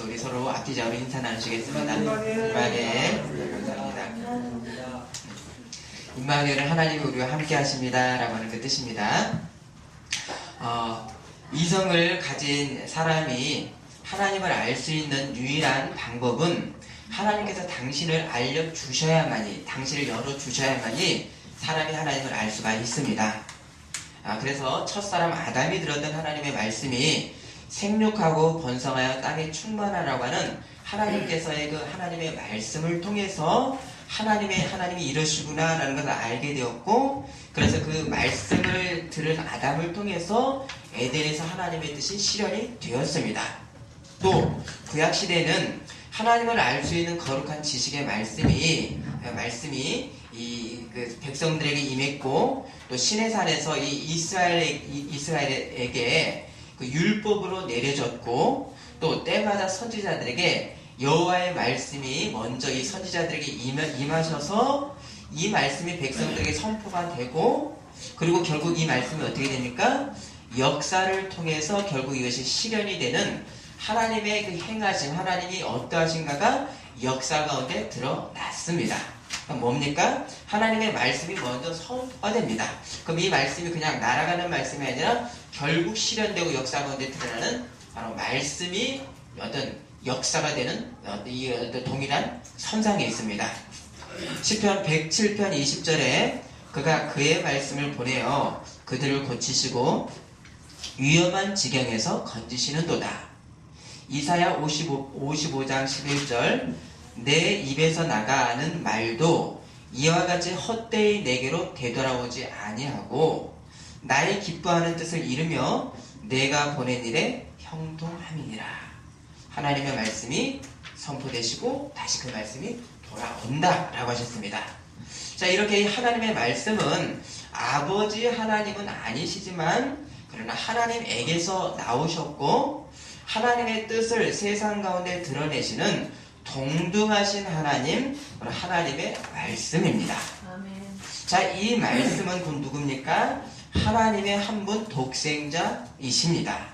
하시면서 우리 서로 앞뒤좌우로 인사 나누시겠습니다. 임마누엘. 감사합니다. 임마누엘은 하나님이 우리와 함께 하십니다 라고 하는 그 뜻입니다. 이성을 가진 사람이 하나님을 알 수 있는 유일한 방법은 하나님께서 당신을 알려주셔야만이, 당신을 열어주셔야만이 사람이 하나님을 알 수가 있습니다. 그래서 첫사람 아담이 들었던 하나님의 말씀이 생육하고 번성하여 땅에 충만하라고 하는 하나님께서의 그 하나님의 말씀을 통해서 하나님이 이러시구나 라는 것을 알게 되었고, 그래서 그 말씀을 들은 아담을 통해서 에덴에서 하나님의 뜻이 실현이 되었습니다. 또 구약시대에는 하나님을 알 수 있는 거룩한 지식의 말씀이 그 백성들에게 임했고, 또 시내산에서 이 이스라엘에게 그 율법으로 내려졌고, 또 때마다 선지자들에게 여호와의 말씀이 먼저 이 선지자들에게 임하셔서 이 말씀이 백성들에게 선포가 되고, 그리고 결국 이 말씀이 어떻게 됩니까? 역사를 통해서 결국 이것이 실현이 되는 하나님의 그 행하심, 하나님이 어떠하신가가 역사 가운데 드러났습니다. 그럼 뭡니까? 하나님의 말씀이 먼저 선포됩니다. 그럼 이 말씀이 그냥 날아가는 말씀이 아니라 결국 실현되고 역사 가운데 드러나는 바로 말씀이 어떤 역사가 되는 이 어떤 동일한 선상에 있습니다. 시편 107편 20절에 그가 그의 말씀을 보내어 그들을 고치시고 위험한 지경에서 건지시는도다. 이사야 55장 11절 내 입에서 나가는 말도 이와 같이 헛되이 내게로 되돌아오지 아니하고 나의 기뻐하는 뜻을 이루며 내가 보낸 일에 형통함이니라. 하나님의 말씀이 선포되시고 다시 그 말씀이 돌아온다 라고 하셨습니다. 자, 이렇게 하나님의 말씀은 아버지 하나님은 아니시지만 그러나 하나님에게서 나오셨고 하나님의 뜻을 세상 가운데 드러내시는 동등하신 하나님, 하나님의 말씀입니다. 아멘. 자, 이 말씀은 누굽니까? 하나님의 한 분 독생자이십니다.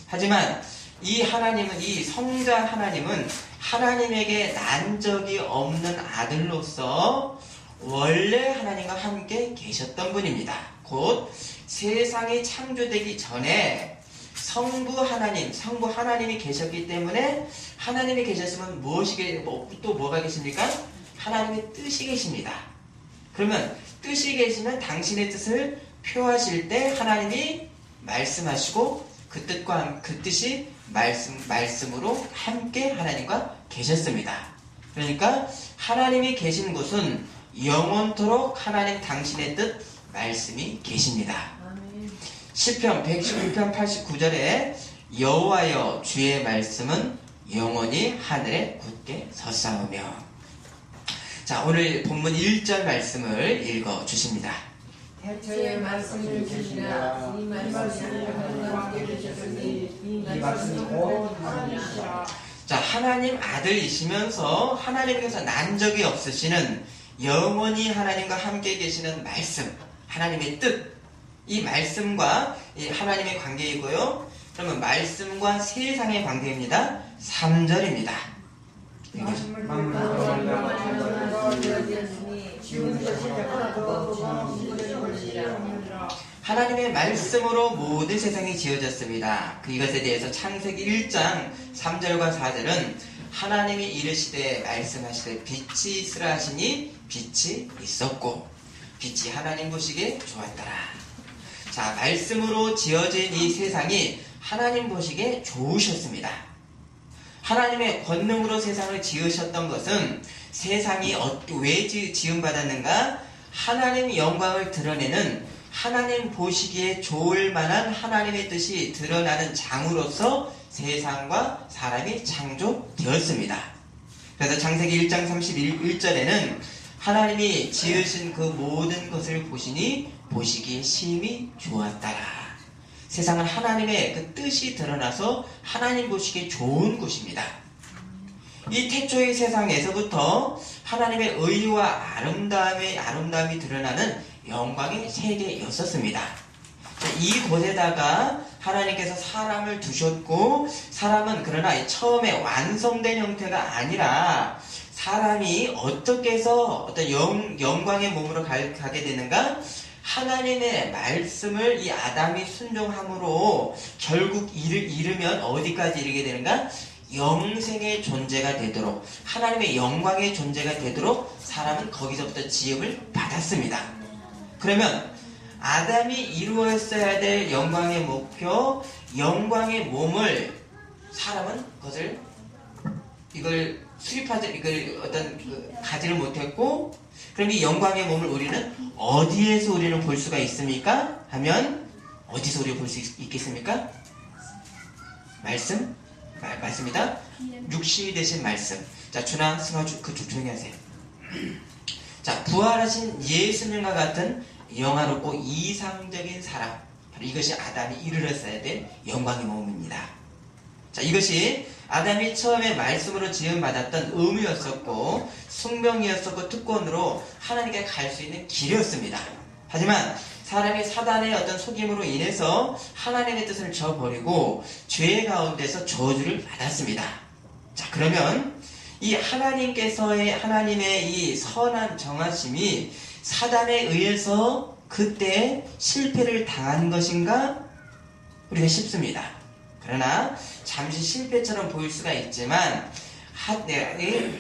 하지만 이 하나님은, 이 성자 하나님은 하나님에게 난 적이 없는 아들로서 원래 하나님과 함께 계셨던 분입니다. 곧 세상이 창조되기 전에 성부 하나님이 계셨기 때문에, 하나님이 계셨으면 또 뭐가 계십니까? 하나님의 뜻이 계십니다. 그러면 뜻이 계시면 당신의 뜻을 표하실 때 하나님이 말씀하시고 그 뜻이 말씀으로 함께 하나님과 계셨습니다. 그러니까 하나님이 계신 곳은 영원토록 하나님 당신의 뜻 말씀이 계십니다. 시편 111편 89절에 여호와여 주의 말씀은 영원히 하늘에 굳게 섰사오며. 자, 오늘 본문 1절 말씀을 읽어 주십니다. 주의 말씀을 주시라. 이 말씀이 하나님과 함께 계셨으니 이 말씀이 곧 하나님이시라. 자, 하나님 아들이시면서 하나님께서 난 적이 없으시는 영원히 하나님과 함께 계시는 말씀, 하나님의 뜻, 이 말씀과 이 하나님의 관계이고요. 그러면 말씀과 세상의 관계입니다. 3절입니다. 하나님의 말씀으로 모든 세상이 지어졌습니다. 이것에 대해서 창세기 1장 3절과 4절은 하나님이 이르시되 말씀하시되 빛이 있으라 하시니 빛이 있었고 빛이 하나님 보시기에 좋았더라. 자, 말씀으로 지어진 이 세상이 하나님 보시기에 좋으셨습니다. 하나님의 권능으로 세상을 지으셨던 것은 세상이 왜 지음받았는가? 하나님의 영광을 드러내는, 하나님 보시기에 좋을 만한 하나님의 뜻이 드러나는 장으로서 세상과 사람이 창조되었습니다. 그래서 창세기 1장 31절에는 하나님이 지으신 그 모든 것을 보시니 보시기에 심히 좋았더라. 세상은 하나님의 그 뜻이 드러나서 하나님 보시기에 좋은 곳입니다. 이 태초의 세상에서부터 하나님의 의와 아름다움이 드러나는 영광의 세계였었습니다. 이곳에다가 하나님께서 사람을 두셨고 사람은 그러나 처음에 완성된 형태가 아니라 사람이 어떻게 해서 어떤 영광의 몸으로 가게 되는가? 하나님의 말씀을 이 아담이 순종함으로 결국 이르면 어디까지 이르게 되는가? 영생의 존재가 되도록 하나님의 영광의 존재가 되도록 사람은 거기서부터 지음을 받았습니다. 그러면 아담이 이루었어야 될 영광의 목표, 영광의 몸을 사람은 이걸 가지를 못했고, 그럼 이 영광의 몸을 우리는 어디에서 우리는 볼 수가 있습니까? 하면 어디서 우리가 볼 수 있겠습니까? 말씀이다. 육신이 되신 말씀. 자, 준아, 승아, 그쪽 조용히 하세요. 자, 부활하신 예수님과 같은 영화롭고 이상적인 사람, 바로 이것이 아담이 이루었어야 될 영광의 몸입니다. 자, 이것이 아담이 처음에 말씀으로 지음받았던 의무였었고 숙명이었었고 특권으로 하나님께 갈 수 있는 길이었습니다. 하지만 사람이 사단의 어떤 속임으로 인해서 하나님의 뜻을 저버리고 죄 가운데서 저주를 받았습니다. 자, 그러면 이 하나님의 이 선한 정하심이 사단에 의해서 그때 실패를 당한 것인가? 우리가 싶습니다. 그러나 잠시 실패처럼 보일 수가 있지만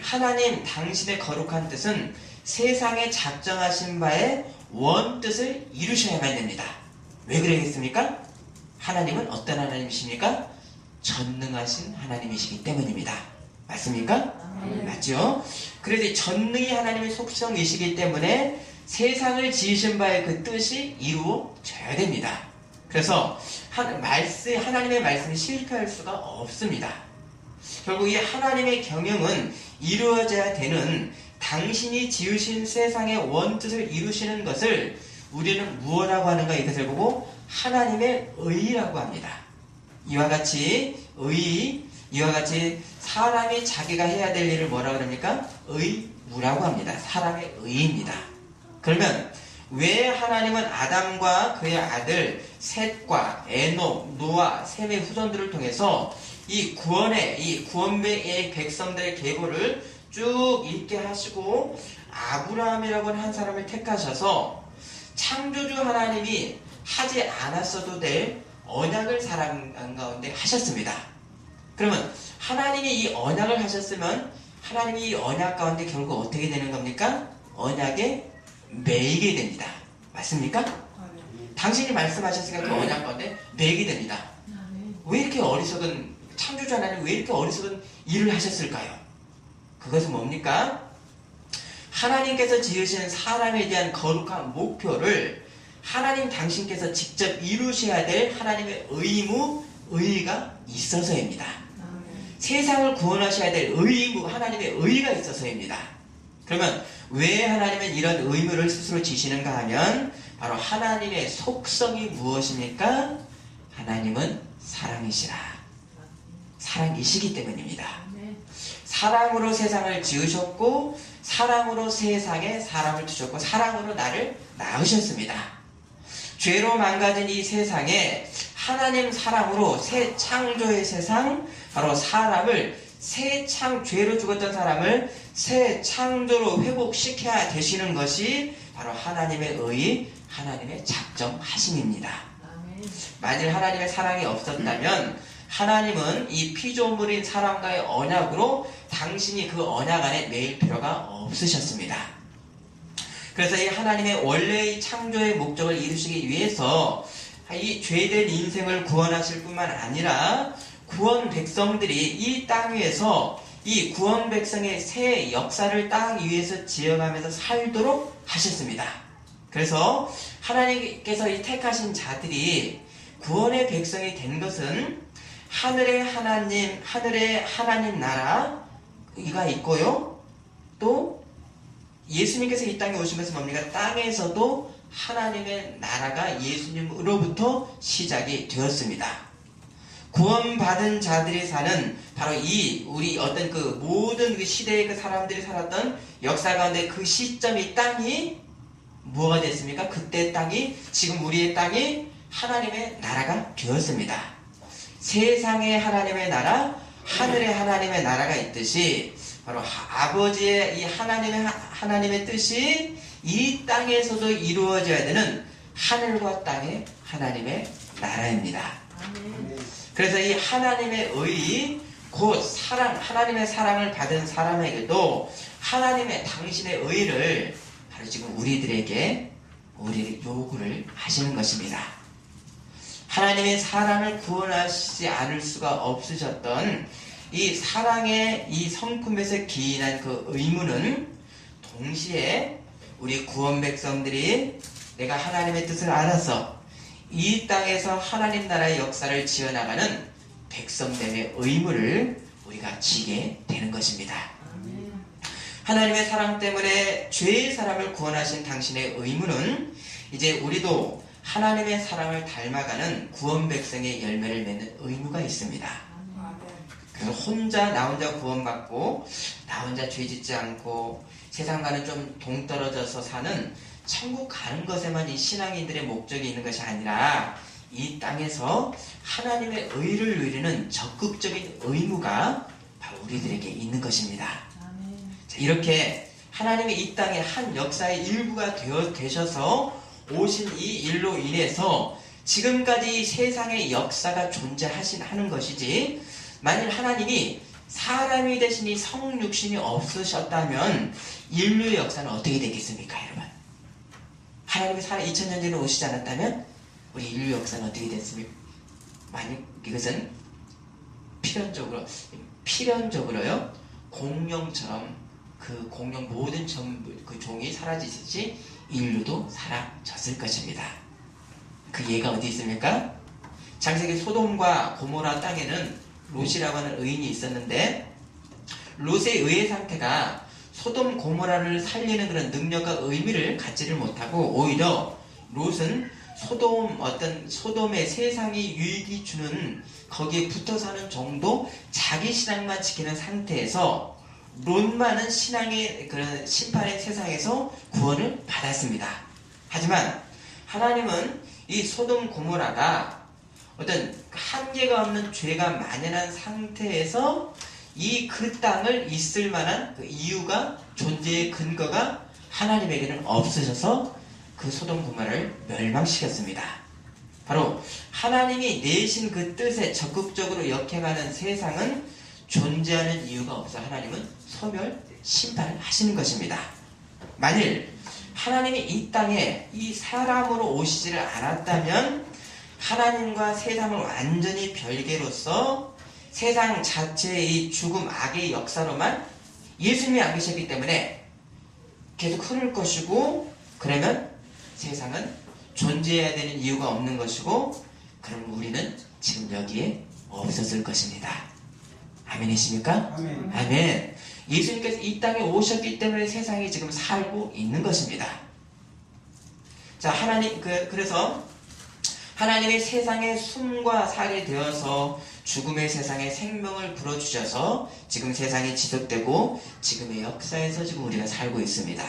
하나님 당신의 거룩한 뜻은 세상에 작정하신 바의 원뜻을 이루셔야만 됩니다. 왜 그러겠습니까? 하나님은 어떤 하나님이십니까? 전능하신 하나님이시기 때문입니다. 맞습니까? 맞죠? 그래서 전능히 하나님의 속성이시기 때문에 세상을 지으신 바의 그 뜻이 이루어져야 됩니다. 그래서 하나님의 말씀이 실패할 수가 없습니다. 결국 이 하나님의 경영은 이루어져야 되는 당신이 지으신 세상의 원뜻을 이루시는 것을 우리는 무엇이라고 하는가? 이것을 보고 하나님의 의라고 합니다. 이와 같이 사람이 자기가 해야 될 일을 뭐라고 합니까? 의무라고 합니다. 사람의 의입니다. 그러면 왜 하나님은 아담과 그의 아들 셋과 에녹, 노아, 셈의 후손들을 통해서 이 구원의 백성들의 계보를 쭉 읽게 하시고 아브라함이라고 하는 한 사람을 택하셔서 창조주 하나님이 하지 않았어도 될 언약을 사람 가운데 하셨습니다. 그러면 하나님이 이 언약을 하셨으면 하나님이 이 언약 가운데 결국 어떻게 되는 겁니까? 언약에 매이게 됩니다. 맞습니까? 당신이 말씀하셨으니까 그 언약 가운데 매이게 됩니다. 왜 이렇게 어리석은 창조주 하나님 왜 이렇게 어리석은 일을 하셨을까요? 그것은 뭡니까? 하나님께서 지으신 사람에 대한 거룩한 목표를 하나님 당신께서 직접 이루셔야 될 하나님의 의의가 있어서입니다. 세상을 구원하셔야 될 하나님의 의의가 있어서입니다. 그러면 왜 하나님은 이런 의무를 스스로 지시는가 하면 바로 하나님의 속성이 무엇입니까? 하나님은 사랑이시기 때문입니다. 사랑으로 세상을 지으셨고 사랑으로 세상에 사람을 두셨고 사랑으로 나를 낳으셨습니다. 죄로 망가진 이 세상에 하나님 사랑으로 새 창조의 세상, 바로 사람을 죄로 죽었던 사람을 새 창조로 회복시켜야 되시는 것이 바로 하나님의 하나님의 작정하심입니다. 만일 하나님의 사랑이 없었다면 하나님은 이 피조물인 사람과의 언약으로 당신이 그 언약 안에 매일 필요가 없으셨습니다. 그래서 이 하나님의 원래의 창조의 목적을 이루시기 위해서 이 죄된 인생을 구원하실 뿐만 아니라 구원 백성들이 이 땅 위에서 이 구원 백성의 새 역사를 땅 위에서 지어가면서 살도록 하셨습니다. 그래서 하나님께서 이 택하신 자들이 구원의 백성이 된 것은 하늘의 하나님 나라가 있고요. 또 예수님께서 이 땅에 오신 것은 뭡니까? 땅에서도 하나님의 나라가 예수님으로부터 시작이 되었습니다. 구원받은 자들이 사는 바로 우리 어떤 그 모든 그 시대의 그 사람들이 살았던 역사 가운데 그 시점이 땅이 뭐가 됐습니까? 그때 땅이 지금 우리의 땅이 하나님의 나라가 되었습니다. 세상에 하나님의 나라, 하늘에 하나님의 나라가 있듯이 바로 아버지의 이 하나님의 뜻이 이 땅에서도 이루어져야 되는 하늘과 땅의 하나님의 나라입니다. 그래서 이 하나님의 의, 곧 하나님의 사랑을 받은 사람에게도 하나님의 당신의 의를 바로 지금 우리들에게 요구를 하시는 것입니다. 하나님의 사랑을 구원하시지 않을 수가 없으셨던 이 사랑의 이 성품에서 기인한 그 의무는 동시에 우리 구원 백성들이 내가 하나님의 뜻을 알아서 이 땅에서 하나님 나라의 역사를 지어나가는 백성됨의 의무를 우리가 지게 되는 것입니다. 하나님의 사랑 때문에 죄의 사람을 구원하신 당신의 의무는 이제 우리도 하나님의 사랑을 닮아가는 구원 백성의 열매를 맺는 의무가 있습니다. 그래서 나 혼자 구원받고 나 혼자 죄짓지 않고 세상과는 좀 동떨어져서 사는 천국 가는 것에만 이 신앙인들의 목적이 있는 것이 아니라 이 땅에서 하나님의 의를 누리는 적극적인 의무가 바로 우리들에게 있는 것입니다. 자, 이렇게 하나님이 이 땅의 한 역사의 일부가 되셔서 오신 이 일로 인해서 지금까지 세상의 역사가 존재하는 것이지, 만일 하나님이 사람이 되신 이 성육신이 없으셨다면 인류의 역사는 어떻게 되겠습니까, 여러분? 하나님이 2000년 전에 오시지 않았다면 우리 인류 역사는 어떻게 됐습니까? 만약 이것은 필연적으로요, 공룡처럼 그 공룡 모든 그 종이 사라지듯이 인류도 사라졌을 것입니다. 그 예가 어디 있습니까? 창세기 소돔과 고모라 땅에는 롯이라고 하는 의인이 있었는데, 롯의 의의 상태가 소돔 고모라를 살리는 그런 능력과 의미를 갖지를 못하고, 오히려 롯은 소돔의 세상이 유익이 주는 거기에 붙어 사는 정도 자기 신앙만 지키는 상태에서 롯만은 신앙의 그런 심판의 세상에서 구원을 받았습니다. 하지만 하나님은 이 소돔 고모라가 어떤 한계가 없는 죄가 만연한 상태에서 그 땅을 있을 만한 그 이유가, 존재의 근거가 하나님에게는 없으셔서 그 소돔 고모라를 멸망시켰습니다. 바로 하나님이 내신 그 뜻에 적극적으로 역행하는 세상은 존재하는 이유가 없어 하나님은 소멸, 심판을 하시는 것입니다. 만일 하나님이 이 땅에 이 사람으로 오시지를 않았다면 하나님과 세상을 완전히 별개로서 세상 자체의 이 죽음, 악의 역사로만 예수님이 안 계셨기 때문에 계속 흐를 것이고, 그러면 세상은 존재해야 되는 이유가 없는 것이고, 그럼 우리는 지금 여기에 없었을 것입니다. 아멘이십니까? 아멘. 아멘. 예수님께서 이 땅에 오셨기 때문에 세상이 지금 살고 있는 것입니다. 자, 그래서 하나님의 세상에 숨과 살이 되어서 죽음의 세상에 생명을 불어주셔서 지금 세상이 지속되고 지금의 역사에서 지금 우리가 살고 있습니다.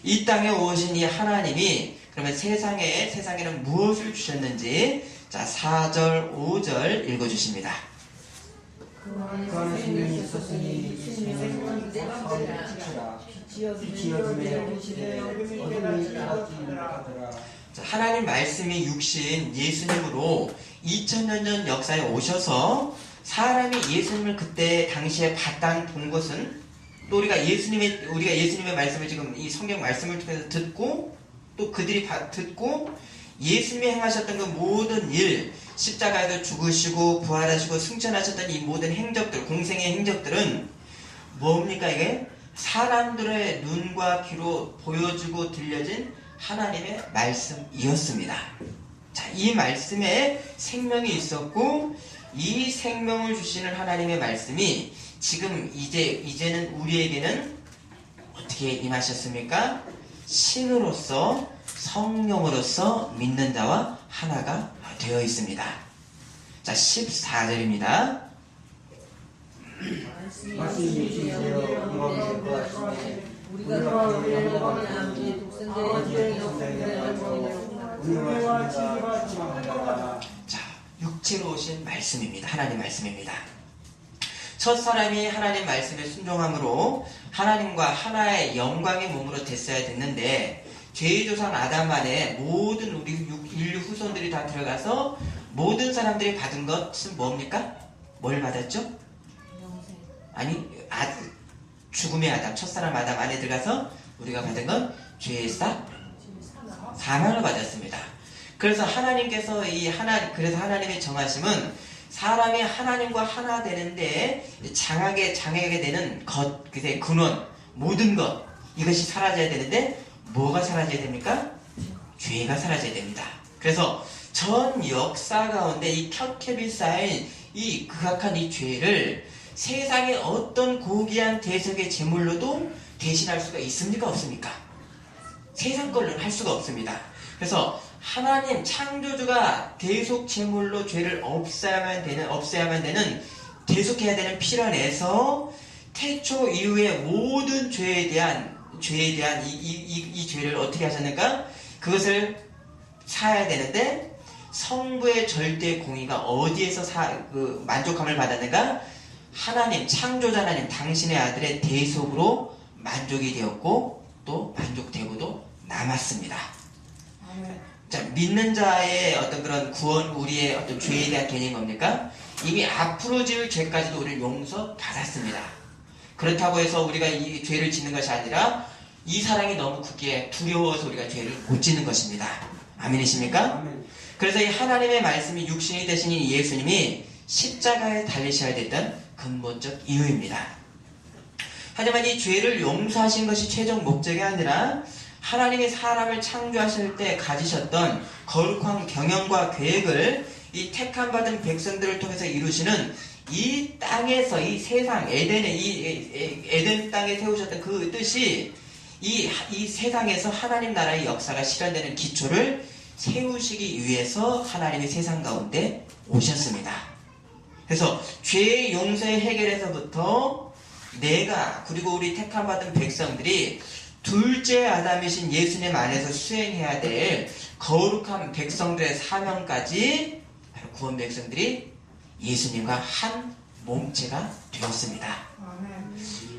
이 땅에 오신 이 하나님이 그러면 세상에는 무엇을 주셨는지, 자, 4절, 5절 읽어주십니다. 그 안에 생명이 있었으니 생명은 내가 빛이 어둠에 오시되 어둠이 따랐지 못하더라. 자, 하나님 말씀이 육신 예수님으로 2000년 전 역사에 오셔서 사람이 예수님을 그때 당시에 본 것은, 또 우리가 예수님의 말씀을 지금 이 성경 말씀을 통해서 듣고, 또 그들이 듣고 예수님이 행하셨던 그 모든 일, 십자가에서 죽으시고 부활하시고 승천하셨던 이 모든 행적들, 공생의 행적들은 뭡니까? 이게 사람들의 눈과 귀로 보여주고 들려진 하나님의 말씀이었습니다. 자, 이 말씀에 생명이 있었고, 이 생명을 주시는 하나님의 말씀이 지금 이제는 우리에게는 어떻게 임하셨습니까? 신으로서, 성령으로서 믿는 자와 하나가 되어 있습니다. 자, 14절입니다. 말씀이 육신되어 우리에게 거하시네. 우리가 너와 우리의 아버지 독생자의 영생을 은혜와 진리가 충만하다. 자, 육체로 오신 말씀입니다. 하나님 말씀입니다. 첫 사람이 하나님 말씀에 순종함으로 하나님과 하나의 영광의 몸으로 됐어야 됐는데 죄의 조상 아담 안에 모든 우리 인류 후손들이 다 들어가서 모든 사람들이 받은 것은 뭡니까? 뭘 받았죠? 아니, 죽음의 아담, 첫사람 아담 안에 들어가서 우리가 받은 건 죄의 사망을 받았습니다. 그래서 하나님께서 그래서 하나님의 정하심은 사람이 하나님과 하나 되는데 장하게 되는 것, 그의 근원, 모든 것, 이것이 사라져야 되는데 뭐가 사라져야 됩니까? 죄가 사라져야 됩니다. 그래서 전 역사 가운데 이 켜캡이 쌓인 이 극악한 이 죄를 세상의 어떤 고귀한 대속의 제물로도 대신할 수가 있습니까? 없습니까? 세상 걸로는 할 수가 없습니다. 그래서 하나님 창조주가 대속 제물로 죄를 없애야만 되는 대속해야 되는 피를 내서 태초 이후의 모든 죄에 대한 이 죄를 어떻게 하셨는가? 그것을 사야 되는데 성부의 절대 공의가 어디에서 만족함을 받았는가? 하나님, 창조자 하나님, 당신의 아들의 대속으로 만족이 되었고 또 만족되고도 남았습니다. 자, 믿는 자의 어떤 그런 구원, 우리의 어떤 죄에 대한 개념이 뭡니까? 이미 앞으로 지을 죄까지도 우리를 용서받았습니다. 그렇다고 해서 우리가 이 죄를 짓는 것이 아니라 이 사랑이 너무 크기에 두려워서 우리가 죄를 못 짓는 것입니다. 아멘이십니까? 아멘. 그래서 이 하나님의 말씀이 육신이 되신 이 예수님이 십자가에 달리셔야 됐던 근본적 이유입니다. 하지만 이 죄를 용서하신 것이 최종 목적이 아니라 하나님이 사람을 창조하실 때 가지셨던 거룩한 경영과 계획을 이 택함받은 백성들을 통해서 이루시는 이 땅에서 이 세상 에덴 땅에 세우셨던 그 뜻이 이 세상에서 하나님 나라의 역사가 실현되는 기초를 세우시기 위해서 하나님이 세상 가운데 오셨습니다. 그래서 죄의 용서의 해결에서부터 내가 그리고 우리 택함받은 백성들이 둘째 아담이신 예수님 안에서 수행해야 될 거룩한 백성들의 사명까지 바로 구원 백성들이 예수님과 한 몸체가 되었습니다.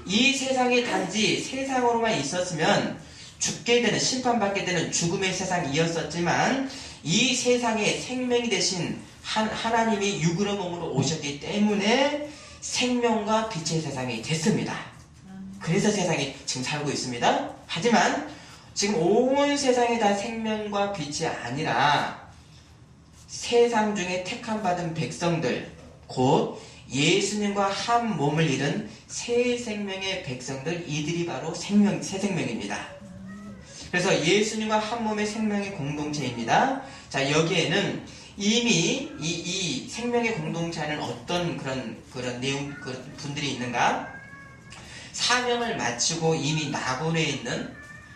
이 세상이 단지 세상으로만 있었으면 죽게 되는, 심판받게 되는 죽음의 세상이었었지만 이 세상의 생명이 되신 하나님이 육으로 몸으로 오셨기 때문에 생명과 빛의 세상이 됐습니다. 그래서 세상이 지금 살고 있습니다. 하지만 지금 온 세상이 다 생명과 빛이 아니라 세상 중에 택함받은 백성들, 곧 예수님과 한 몸을 이룬 새 생명의 백성들, 이들이 바로 새 생명입니다. 그래서 예수님과 한 몸의 생명의 공동체입니다. 자, 여기에는 이미 이 생명의 공동체는 어떤 그런 내용, 그런 분들이 있는가? 사명을 마치고 이미 낙원에 있는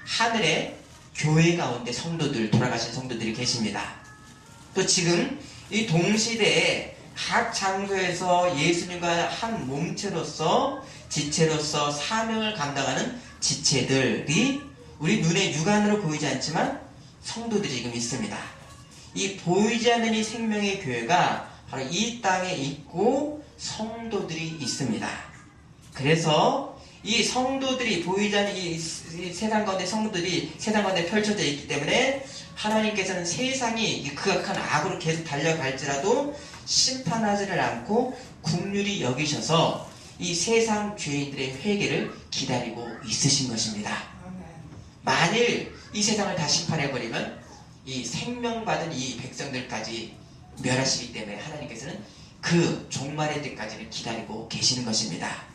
하늘의 교회 가운데 성도들, 돌아가신 성도들이 계십니다. 또 지금 이 동시대에 각 장소에서 예수님과 한 몸체로서 지체로서 사명을 감당하는 지체들이 우리 눈에 육안으로 보이지 않지만 성도들이 지금 있습니다. 이 보이지 않는 이 생명의 교회가 바로 이 땅에 있고 성도들이 있습니다. 그래서 이 성도들이 보이지 않는 이 세상 가운데 성도들이 세상 가운데 펼쳐져 있기 때문에 하나님께서는 세상이 극악한 악으로 계속 달려갈지라도 심판하지를 않고 긍휼히 여기셔서 이 세상 죄인들의 회개를 기다리고 있으신 것입니다. 만일 이 세상을 다 심판해버리면 이 생명받은 이 백성들까지 멸하시기 때문에 하나님께서는 그 종말의 때까지는 기다리고 계시는 것입니다.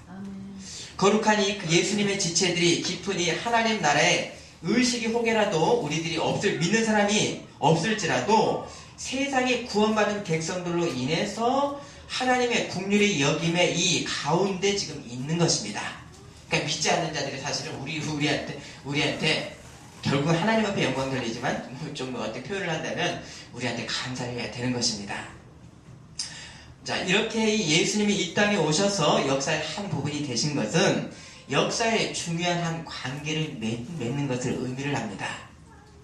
거룩한 이 예수님의 지체들이 깊은 이 하나님 나라에 의식이 혹여라도 우리들이 믿는 사람이 없을지라도 세상이 구원받은 백성들로 인해서 하나님의 긍휼의 여김의 이 가운데 지금 있는 것입니다. 그러니까 믿지 않는 자들이 사실은 우리한테 결국 하나님 앞에 영광 돌리지만 좀 어떻게 표현을 한다면 우리한테 감사를 해야 되는 것입니다. 자, 이렇게 예수님이 이 땅에 오셔서 역사의 한 부분이 되신 것은 역사의 중요한 한 관계를 맺는 것을 의미를 합니다.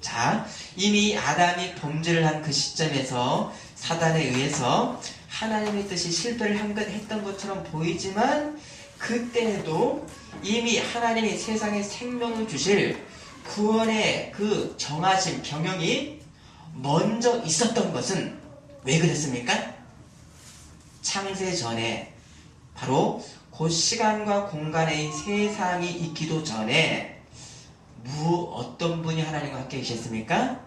자, 이미 아담이 범죄를 한 그 시점에서 사단에 의해서 하나님의 뜻이 실패를 했던 것처럼 보이지만 그때에도 이미 하나님이 세상에 생명을 주실 구원의 그 정하신 경영이 먼저 있었던 것은 왜 그랬습니까? 창세 전에 바로 그 시간과 공간의 세상이 있기도 전에 어떤 분이 하나님과 함께 계셨습니까?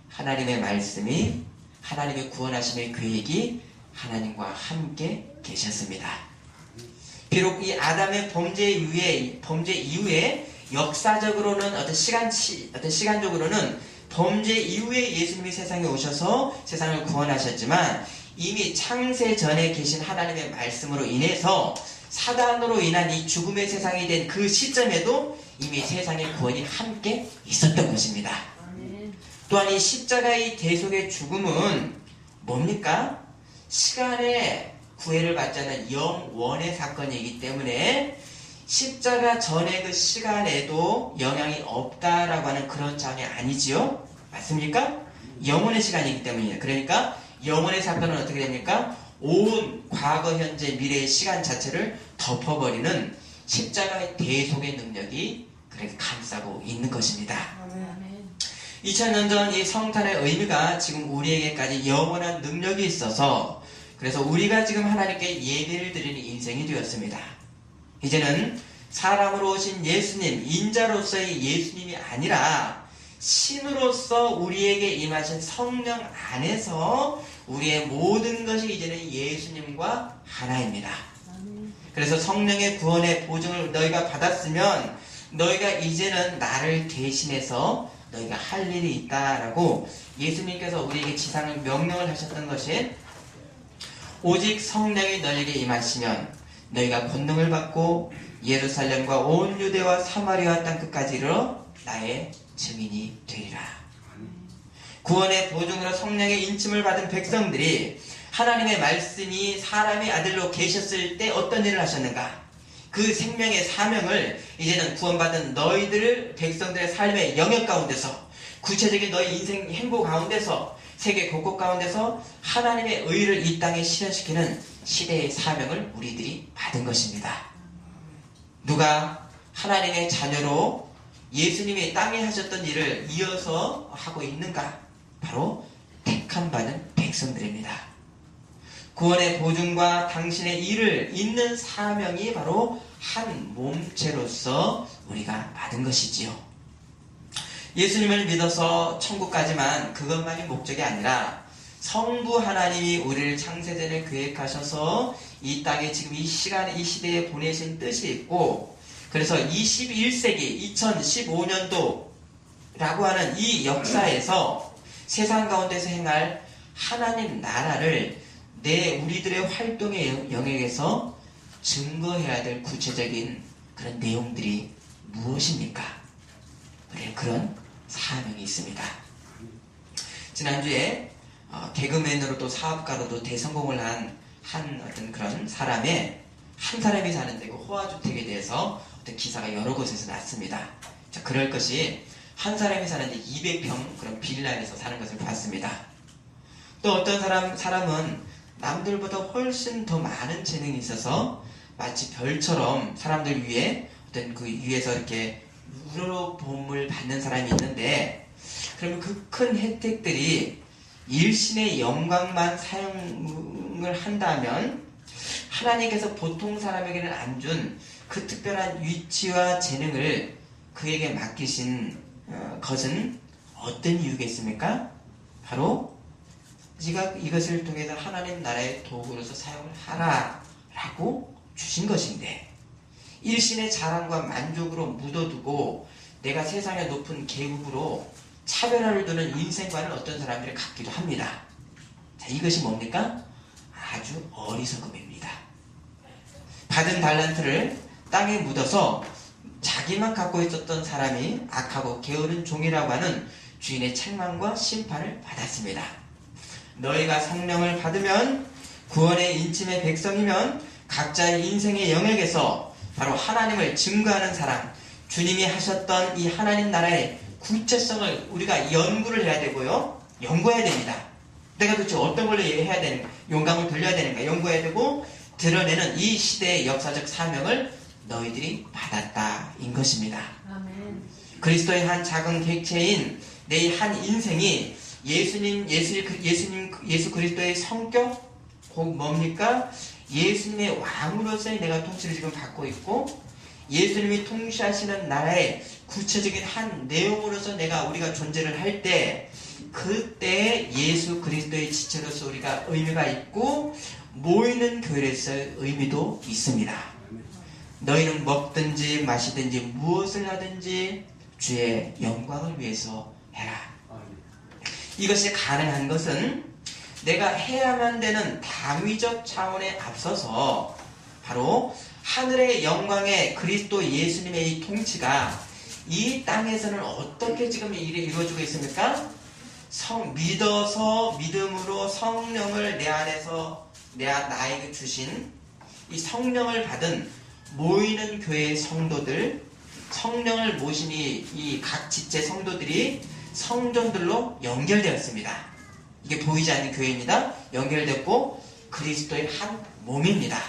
하나님의 말씀이 하나님의 구원하심의 계획이 하나님과 함께 계셨습니다. 비록 이 아담의 범죄 이후에 역사적으로는 어떤 시간적으로는 범죄 이후에 예수님이 세상에 오셔서 세상을 구원하셨지만 이미 창세 전에 계신 하나님의 말씀으로 인해서 사단으로 인한 이 죽음의 세상이 된 그 시점에도 이미 세상의 구원이 함께 있었던 것입니다. 또한 이 십자가의 대속의 죽음은 뭡니까? 시간의 구애를 받지 않는 영원의 사건이기 때문에 십자가 전의 그 시간에도 영향이 없다라고 하는 그런 차원이 아니지요? 맞습니까? 영원의 시간이기 때문이에요. 그러니까 영원의 사건은 어떻게 됩니까? 온 과거, 현재, 미래의 시간 자체를 덮어버리는 십자가의 대속의 능력이 그렇게 감싸고 있는 것입니다. 2000년 전 이 성탄의 의미가 지금 우리에게까지 영원한 능력이 있어서 그래서 우리가 지금 하나님께 예배를 드리는 인생이 되었습니다. 이제는 사람으로 오신 예수님, 인자로서의 예수님이 아니라 신으로서 우리에게 임하신 성령 안에서 우리의 모든 것이 이제는 예수님과 하나입니다. 그래서 성령의 구원의 보증을 너희가 받았으면 너희가 이제는 나를 대신해서 너희가 할 일이 있다라고 예수님께서 우리에게 지상을 명령을 하셨던 것이 오직 성령이 너희에게 임하시면 너희가 권능을 받고 예루살렘과 온 유대와 사마리아 땅끝까지 이르러 나의 증인이 되리라. 구원의 보증으로 성령의 인침을 받은 백성들이 하나님의 말씀이 사람의 아들로 계셨을 때 어떤 일을 하셨는가? 그 생명의 사명을 이제는 구원받은 너희들을 백성들의 삶의 영역 가운데서 구체적인 너희 인생 행보 가운데서 세계 곳곳 가운데서 하나님의 의를 이 땅에 실현시키는 시대의 사명을 우리들이 받은 것입니다. 누가 하나님의 자녀로 예수님이 땅에 하셨던 일을 이어서 하고 있는가? 바로 택함 받은 백성들입니다. 구원의 보증과 당신의 일을 잇는 사명이 바로 한 몸체로서 우리가 받은 것이지요. 예수님을 믿어서 천국까지만 그것만이 목적이 아니라 성부 하나님이 우리를 창세전에 계획하셔서 이 땅에 지금 이 시간에 이 시대에 보내신 뜻이 있고 그래서 21세기 2015년도라고 하는 이 역사에서 세상 가운데서 행할 하나님 나라를 우리들의 활동의 영역에서 증거해야 될 구체적인 그런 내용들이 무엇입니까? 그런 사명이 있습니다. 지난주에 개그맨으로도 사업가로도 대성공을 한 어떤 그런 한 사람이 사는데 그 호화주택에 대해서 어떤 기사가 여러 곳에서 났습니다. 자, 그럴 것이 한 사람이 사는데 200평 그런 빌라에서 사는 것을 봤습니다. 또 어떤 사람은 남들보다 훨씬 더 많은 재능이 있어서 마치 별처럼 사람들 위에 어떤 그 위에서 이렇게 우러러봄을 받는 사람이 있는데 그러면 그 큰 혜택들이 일신의 영광만 사용을 한다면 하나님께서 보통 사람에게는 안 준 그 특별한 위치와 재능을 그에게 맡기신 것은 어떤 이유겠습니까? 바로 이것을 통해서 하나님 나라의 도구로서 사용을 하라라고 주신 것인데 일신의 자랑과 만족으로 묻어두고 내가 세상의 높은 계급으로 차별화를 두는 인생관을 어떤 사람들이 갖기도 합니다. 자, 이것이 뭡니까? 아주 어리석음입니다. 받은 달란트를 땅에 묻어서 자기만 갖고 있었던 사람이 악하고 게으른 종이라고 하는 주인의 책망과 심판을 받았습니다. 너희가 성령을 받으면 구원의 인침의 백성이면 각자의 인생의 영역에서 바로 하나님을 증거하는 사람, 주님이 하셨던 이 하나님 나라의 구체성을 우리가 연구를 해야 되고요. 연구해야 됩니다. 내가 도대체 어떤 걸로 해야 되는가, 영광을 돌려야 되는가 연구해야 되고, 드러내는 이 시대의 역사적 사명을 너희들이 받았다인 것입니다. 아멘. 그리스도의 한 작은 객체인 내 한 인생이 예수 그리스도의 성격, 곧 뭡니까? 예수님의 왕으로서의 내가 통치를 지금 받고 있고, 예수님이 통치하시는 나라의 구체적인 한 내용으로서 우리가 존재를 할 때, 그때 예수 그리스도의 지체로서 우리가 의미가 있고, 모이는 교회에서의 의미도 있습니다. 너희는 먹든지 마시든지 무엇을 하든지 주의 영광을 위해서 해라. 이것이 가능한 것은 내가 해야만 되는 당위적 차원에 앞서서 바로 하늘의 영광의 그리스도 예수님의 이 통치가 이 땅에서는 어떻게 지금 이루어지고 있습니까? 믿음으로 성령을 내 안에서 나에게 주신 이 성령을 받은 모이는 교회의 성도들, 성령을 모신 이 각 지체 성도들이 성전들로 연결되었습니다. 이게 보이지 않는 교회입니다. 연결됐고 그리스도의 한 몸입니다.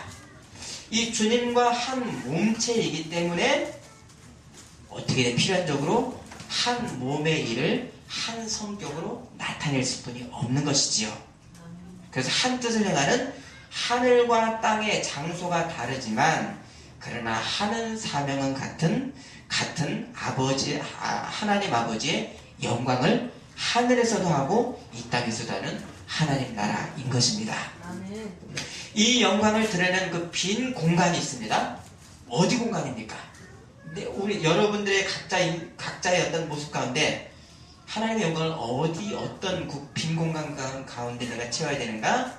이 주님과 한 몸체이기 때문에 어떻게든 필연적으로 한 몸의 일을 한 성격으로 나타낼 수뿐이 없는 것이지요. 그래서 한 뜻을 행하는 하늘과 땅의 장소가 다르지만 그러나 하는 사명은 같은 하나님 아버지의 영광을 하늘에서도 하고 이 땅에서도 하는 하나님 나라인 것입니다. 아멘. 이 영광을 드러내는 그 빈 공간이 있습니다. 어디 공간입니까? 우리 여러분들의 각자의 어떤 모습 가운데 하나님의 영광을 어떤 빈 공간 가운데 내가 채워야 되는가?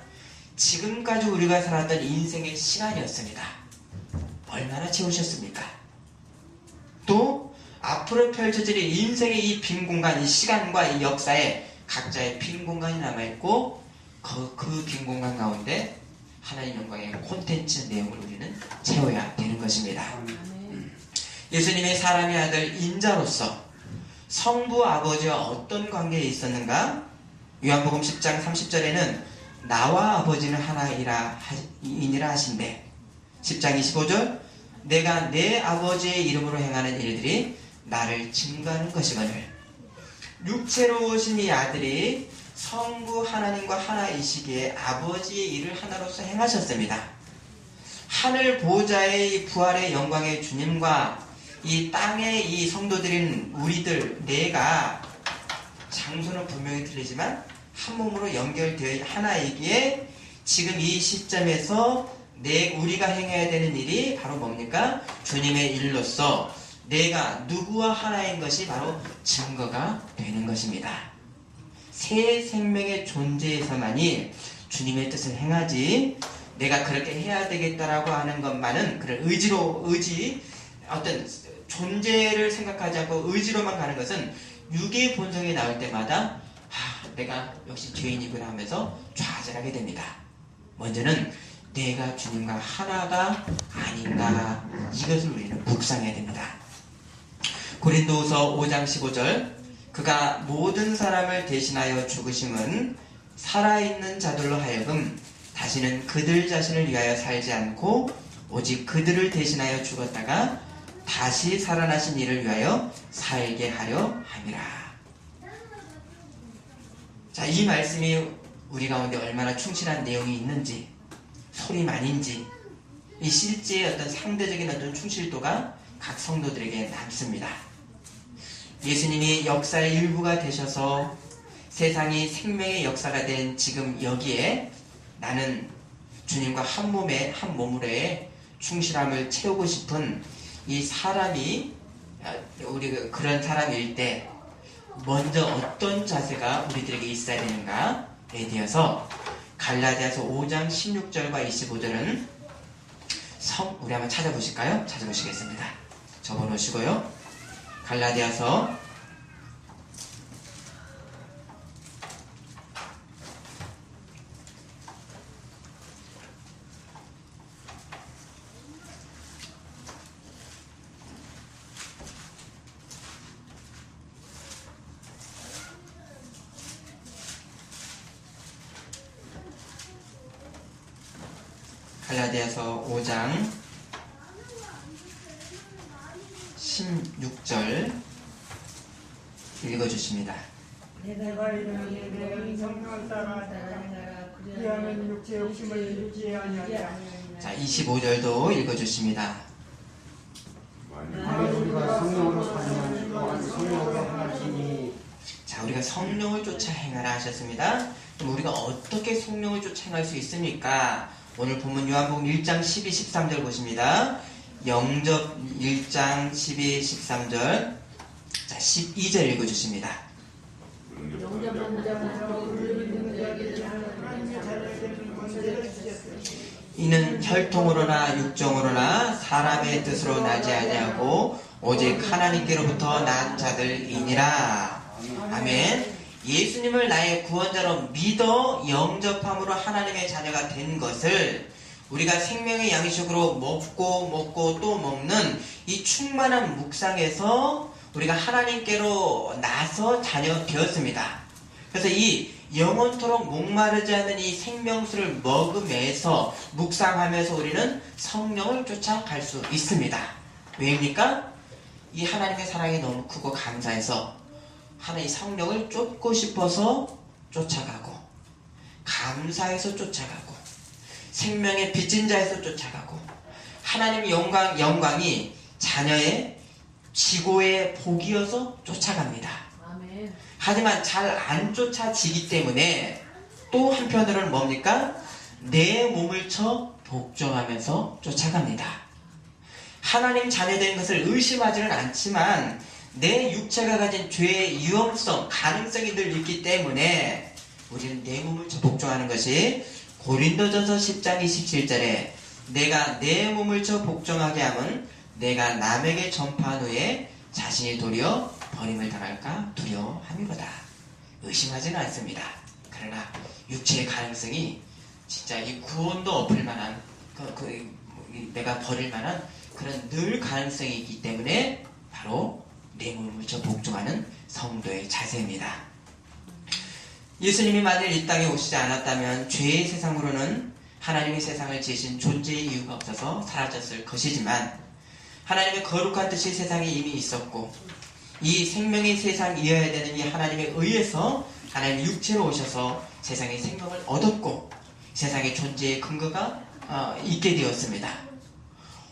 지금까지 우리가 살았던 인생의 시간이었습니다. 얼마나 채우셨습니까? 또 앞으로 펼쳐질 인생의 이 빈 공간, 이 시간과 이 역사에 각자의 빈 공간이 남아있고 그 빈 공간 가운데 하나님 영광의 콘텐츠 내용을 우리는 채워야 되는 것입니다. 아멘. 예수님의 사람의 아들 인자로서 성부 아버지와 어떤 관계에 있었는가? 요한복음 10장 30절에는 나와 아버지는 하나이니라 하신대. 10장 25절 내가 내 아버지의 이름으로 행하는 일들이 나를 증거하는 것이거늘. 육체로 오신 이 아들이 성부 하나님과 하나이시기에 아버지의 일을 하나로서 행하셨습니다. 하늘 보좌의 부활의 영광의 주님과 이 땅의 이 성도들인 우리들 내가 장소는 분명히 틀리지만 한 몸으로 연결되어 하나이기에 지금 이 시점에서 우리가 행해야 되는 일이 바로 뭡니까? 주님의 일로서 내가 누구와 하나인 것이 바로 증거가 되는 것입니다. 새 생명의 존재에서만이 주님의 뜻을 행하지 내가 그렇게 해야 되겠다라고 하는 것만은 그런 어떤 존재를 생각하지 않고 의지로만 가는 것은 육의 본성이 나올 때마다 내가 역시 죄인이구나 하면서 좌절하게 됩니다. 먼저는 내가 주님과 하나가 아닌가 이것을 우리는 묵상해야 됩니다. 고린도후서 5장 15절 그가 모든 사람을 대신하여 죽으심은 살아있는 자들로 하여금 다시는 그들 자신을 위하여 살지 않고 오직 그들을 대신하여 죽었다가 다시 살아나신 이를 위하여 살게 하려 함이라. 자, 이 말씀이 우리 가운데 얼마나 충실한 내용이 있는지, 소리만인지, 이 실제의 어떤 상대적인 어떤 충실도가 각 성도들에게 남습니다. 예수님이 역사의 일부가 되셔서 세상이 생명의 역사가 된 지금 여기에 나는 주님과 한 몸으로의 충실함을 채우고 싶은 이 사람이 우리 그런 사람일 때 먼저 어떤 자세가 우리들에게 있어야 되는가에 대해서 갈라디아서 5장 16절과 25절은 우리 한번 찾아보실까요? 찾아보시겠습니다. 적어놓으시고요. 갈라디아서 5장 갈라디아서 5장 16절 읽어주십니다. 내가 이르노니 너희 성령을 따라 그리하면 육체 욕심을 이루지 아니하리라. 자, 25절도 읽어주십니다. 만일 우리가 성령으로 살면 또한 성령으로 행하시니. 자, 우리가 성령을 쫓아 행하라 하셨습니다. 그럼 우리가 어떻게 성령을 쫓아 행할 수 있습니까? 오늘 본문 요한복음 1장 12, 13절 보십니다. 영접 1장 12, 13절. 자, 12절 읽어주십니다. 이는 혈통으로나 육정으로나 사람의 뜻으로 나지 아니하고 오직 하나님께로부터 난 자들이니라. 아멘. 예수님을 나의 구원자로 믿어 영접함으로 하나님의 자녀가 된 것을 우리가 생명의 양식으로 먹고 또 먹는 이 충만한 묵상에서 우리가 하나님께로 나서 자녀 되었습니다. 그래서 이 영원토록 목마르지 않는 이 생명수를 먹으면서 묵상하면서 우리는 성령을 쫓아갈 수 있습니다. 왜입니까? 이 하나님의 사랑이 너무 크고 감사해서 하나님 성령을 쫓고 싶어서 쫓아가고, 감사해서 쫓아가고, 생명의 빚진 자에서 쫓아가고, 하나님의 영광이 자녀의 지고의 복이어서 쫓아갑니다. 아멘. 하지만 잘 안 쫓아지기 때문에 또 한편으로는 뭡니까? 내 몸을 쳐 복종하면서 쫓아갑니다. 하나님 자녀된 것을 의심하지는 않지만 내 육체가 가진 죄의 위험성, 가능성이 늘 있기 때문에 우리는 내 몸을 쳐 복종하는 것이 고린도전서 10장 27절에 내가 내 몸을 쳐 복종하게 하면 내가 남에게 전파한 후에 자신이 도리어 버림을 당할까 두려워함이로다. 의심하지는 않습니다. 그러나 육체의 가능성이 진짜 이 구원도 엎을 만한 내가 버릴 만한 그런 늘 가능성이 있기 때문에 바로 내 몸을 쳐 복종하는 성도의 자세입니다. 예수님이 만일 이 땅에 오시지 않았다면 죄의 세상으로는 하나님이 세상을 지으신 존재의 이유가 없어서 사라졌을 것이지만 하나님의 거룩한 뜻이 세상에 이미 있었고 이 생명의 세상이어야 되는 이 하나님에 의해서 하나님이 육체로 오셔서 세상에 생명을 얻었고 세상의 존재의 근거가 있게 되었습니다.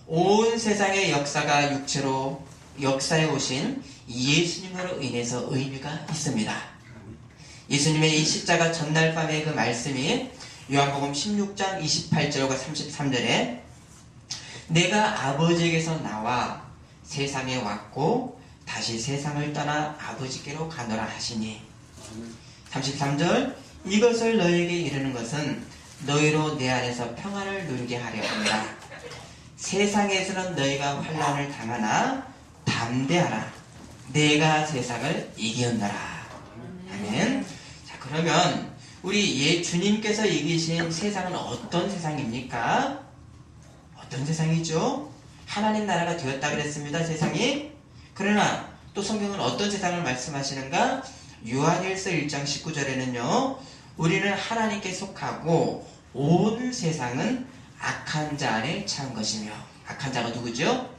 온 세상의 역사가 육체로 역사에 오신 예수님으로 인해서 의미가 있습니다. 예수님의 이 십자가 전날 밤의 그 말씀이 요한복음 16장 28절과 33절에 내가 아버지에게서 나와 세상에 왔고 다시 세상을 떠나 아버지께로 가노라 하시니 33절 이것을 너에게 이르는 것은 너희로 내 안에서 평안을 누리게 하려 합니다. 세상에서는 너희가 환난을 당하나 담대하라. 내가 세상을 이기었노라. 아멘. 자, 그러면 우리 주님께서 이기신 세상은 어떤 세상입니까? 어떤 세상이죠? 하나님 나라가 되었다 그랬습니다. 세상이. 그러나 또 성경은 어떤 세상을 말씀하시는가? 요한일서 1장 19절에는요. 우리는 하나님께 속하고 온 세상은 악한 자 안에 처한 것이며 악한 자가 누구죠?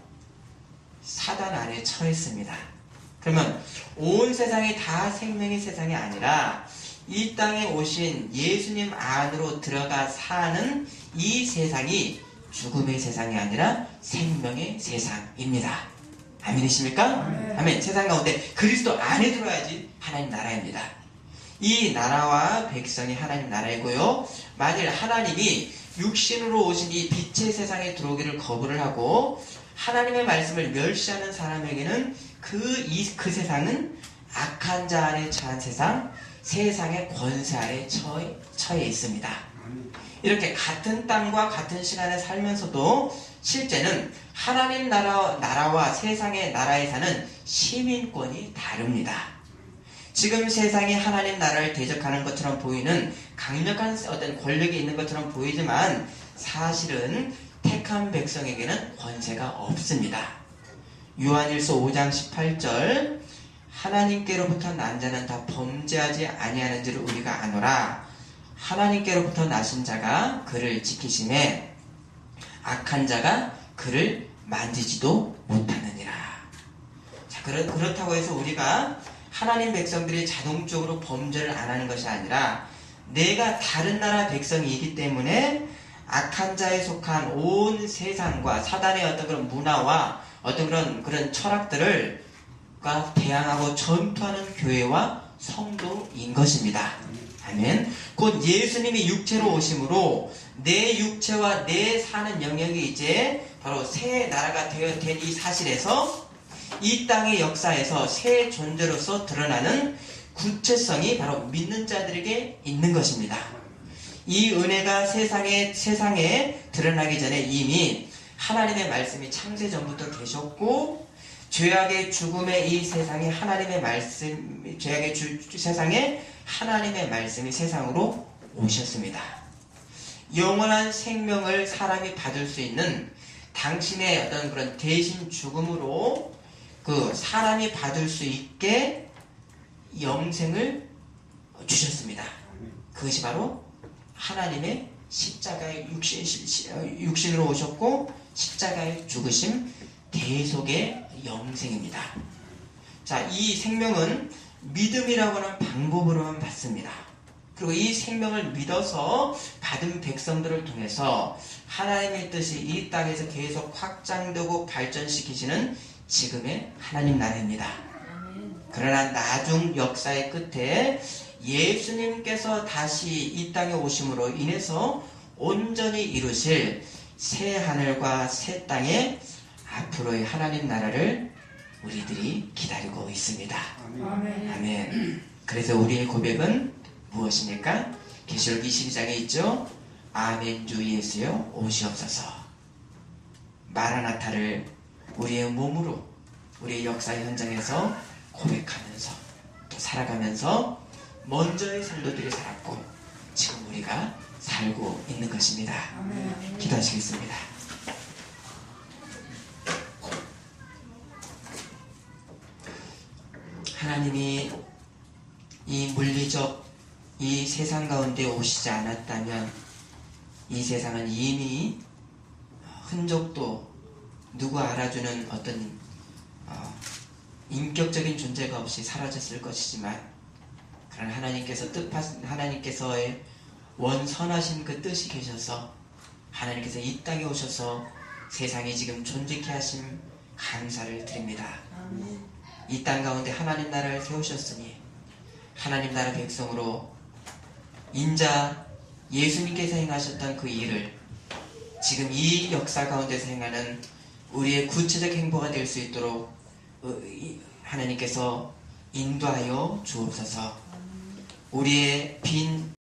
사단 안에 처했습니다. 그러면 온 세상이 다 생명의 세상이 아니라 이 땅에 오신 예수님 안으로 들어가 사는 이 세상이 죽음의 세상이 아니라 생명의 세상입니다. 아멘이십니까? 아멘. 세상 가운데 그리스도 안에 들어야지 하나님 나라입니다. 이 나라와 백성이 하나님 나라이고요. 만일 하나님이 육신으로 오신 이 빛의 세상에 들어오기를 거부를 하고 하나님의 말씀을 멸시하는 사람에게는 그 세상은 악한 자 안에 처한 세상, 세상의 권세 아래 처해 있습니다. 이렇게 같은 땅과 같은 시간에 살면서도 실제는 하나님 나라와 세상의 나라에 사는 시민권이 다릅니다. 지금 세상이 하나님 나라를 대적하는 것처럼 보이는 강력한 어떤 권력이 있는 것처럼 보이지만 사실은 택한 백성에게는 권세가 없습니다. 요한일서 5장 18절 하나님께로부터 난 자는 다 범죄하지 아니하는 줄을 우리가 아노라. 하나님께로부터 나신 자가 그를 지키심에 악한 자가 그를 만지지도 못하느니라. 자, 그렇다고 해서 우리가 하나님 백성들이 자동적으로 범죄를 안 하는 것이 아니라 내가 다른 나라 백성이기 때문에 악한 자에 속한 온 세상과 사단의 어떤 그런 문화와 어떤 그런 철학들을 대항하고 전투하는 교회와 성도인 것입니다. 아멘. 곧 예수님이 육체로 오심으로 내 육체와 내 사는 영역이 이제 바로 새 나라가 된 이 사실에서 이 땅의 역사에서 새 존재로서 드러나는 구체성이 바로 믿는 자들에게 있는 것입니다. 이 은혜가 세상에 드러나기 전에 이미 하나님의 말씀이 창세 전부터 계셨고, 죄악의 죽음의 이 세상에 하나님의 말씀, 세상에 하나님의 말씀이 세상으로 오셨습니다. 영원한 생명을 사람이 받을 수 있는 당신의 어떤 그런 대신 죽음으로 그 사람이 받을 수 있게 영생을 주셨습니다. 그것이 바로 하나님의 십자가의 육신으로 오셨고 십자가의 죽으심 대속의 영생입니다. 자, 이 생명은 믿음이라고 하는 방법으로만 받습니다. 그리고 이 생명을 믿어서 받은 백성들을 통해서 하나님의 뜻이 이 땅에서 계속 확장되고 발전시키시는 지금의 하나님 나라입니다. 그러나 나중 역사의 끝에 예수님께서 다시 이 땅에 오심으로 인해서 온전히 이루실 새 하늘과 새 땅의 앞으로의 하나님 나라를 우리들이 기다리고 있습니다. 아멘. 아멘. 그래서 우리의 고백은 무엇입니까? 계시록 22장에 있죠. 아멘 주 예수여 오시옵소서. 마라나타를 우리의 몸으로 우리의 역사 현장에서 고백하면서 또 살아가면서 먼저의 선도들이 살았고 지금 우리가 살고 있는 것입니다. 아멘. 기도하시겠습니다. 하나님이 이 물리적 이 세상 가운데 오시지 않았다면 이 세상은 이미 흔적도 누구 알아주는 어떤 인격적인 존재가 없이 사라졌을 것이지만, 그러나 하나님께서의 원선하신 그 뜻이 계셔서 하나님께서 이 땅에 오셔서 세상이 지금 존재케 하심 감사를 드립니다. 이 땅 가운데 하나님 나라를 세우셨으니 하나님 나라 백성으로 인자 예수님께서 행하셨던 그 일을 지금 이 역사 가운데서 행하는 우리의 구체적 행보가 될 수 있도록 하나님께서 인도하여 주옵소서. 우리의 빈